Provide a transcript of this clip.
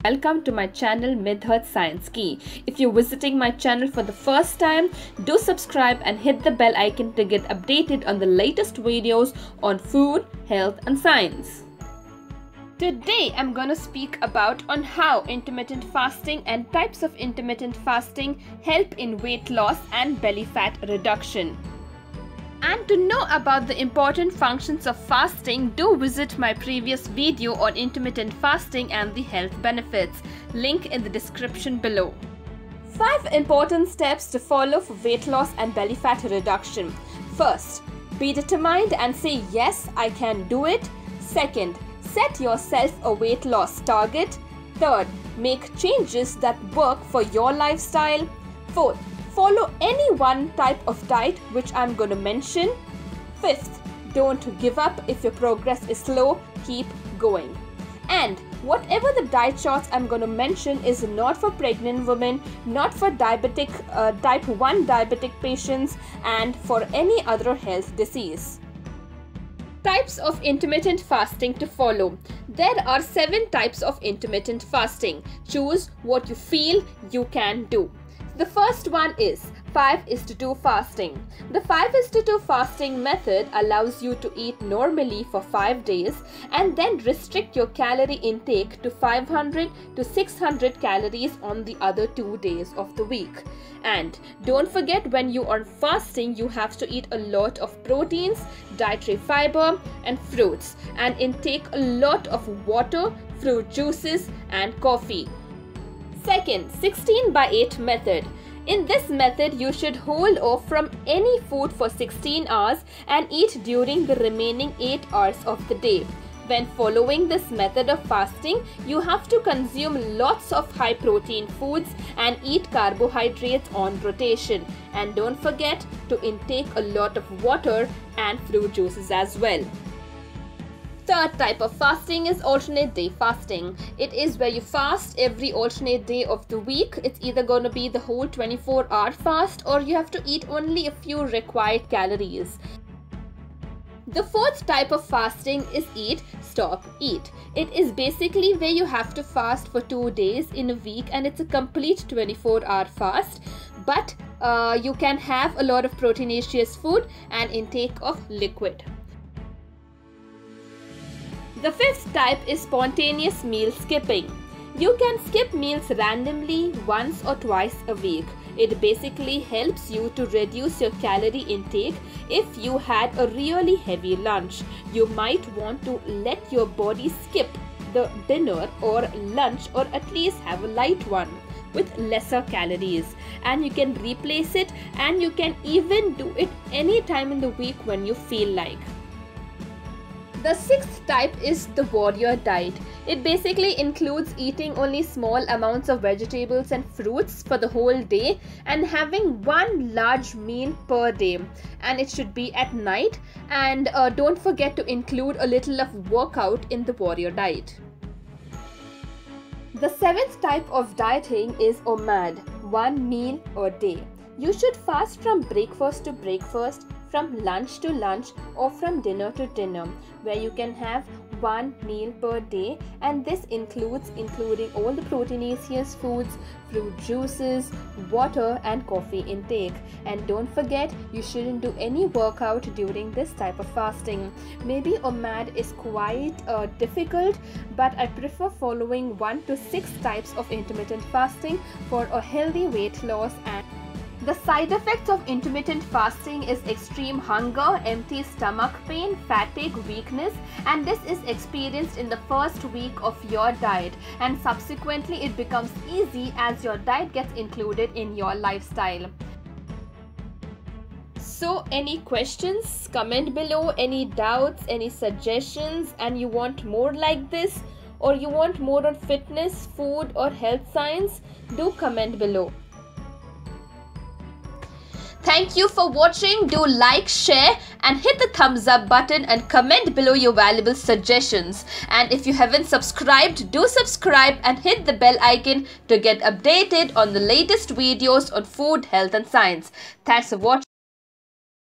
Welcome to my channel Midhat Science Key. If you're visiting my channel for the first time, do subscribe and hit the bell icon to get updated on the latest videos on food, health and science. Today I'm going to speak about on how intermittent fasting and types of intermittent fasting help in weight loss and belly fat reduction. And to know about the important functions of fasting, do visit my previous video on intermittent fasting and the health benefits. Link in the description below. 5 important steps to follow for weight loss and belly fat reduction. First, be determined and say yes, I can do it. Second, set yourself a weight loss target. Third, make changes that work for your lifestyle. Fourth, follow any one type of diet which I'm going to mention. Fifth, don't give up if your progress is slow, keep going. And whatever the diet charts I'm going to mention is not for pregnant women, not for diabetic, type 1 diabetic patients and for any other health disease. Types of intermittent fasting to follow. There are 7 types of intermittent fasting. Choose what you feel you can do. The first one is 5:2 fasting. The 5:2 fasting method allows you to eat normally for 5 days and then restrict your calorie intake to 500 to 600 calories on the other 2 days of the week. And don't forget, when you are fasting, you have to eat a lot of proteins, dietary fiber and fruits, and intake a lot of water, fruit juices and coffee. Second, 16/8 method. In this method, you should hold off from any food for 16 hours and eat during the remaining 8 hours of the day. When following this method of fasting, you have to consume lots of high protein foods and eat carbohydrates on rotation. And don't forget to intake a lot of water and fruit juices as well. Third type of fasting is alternate day fasting. It is where you fast every alternate day of the week. It's either going to be the whole 24-hour fast or you have to eat only a few required calories. The fourth type of fasting is eat, stop, eat. It is basically where you have to fast for 2 days in a week and it's a complete 24-hour fast. But you can have a lot of proteinaceous food and intake of liquid. The fifth type is spontaneous meal skipping. You can skip meals randomly once or twice a week. It basically helps you to reduce your calorie intake if you had a really heavy lunch. You might want to let your body skip the dinner or lunch, or at least have a light one with lesser calories, and you can replace it, and you can even do it any time in the week when you feel like. The sixth type is the warrior diet. It basically includes eating only small amounts of vegetables and fruits for the whole day and having one large meal per day, and it should be at night. And don't forget to include a little of workout in the warrior diet. The seventh type of dieting is OMAD, one meal a day. You should fast from breakfast to breakfast, from lunch to lunch, or from dinner to dinner, where you can have one meal per day, and this including all the proteinaceous foods, fruit juices, water and coffee intake. And don't forget, you shouldn't do any workout during this type of fasting. Maybe OMAD is quite difficult, but I prefer following 1 to 6 types of intermittent fasting for a healthy weight loss. And the side effects of intermittent fasting is extreme hunger, empty stomach pain, fatigue, weakness, and this is experienced in the first week of your diet, and subsequently it becomes easy as your diet gets included in your lifestyle. So any questions? Comment below. Any doubts, any suggestions, and you want more like this, or you want more on fitness, food or health science? Do comment below. Thank you for watching. Do like, share and hit the thumbs up button and comment below your valuable suggestions. And if you haven't subscribed, do subscribe and hit the bell icon to get updated on the latest videos on food, health and science. Thanks for watching.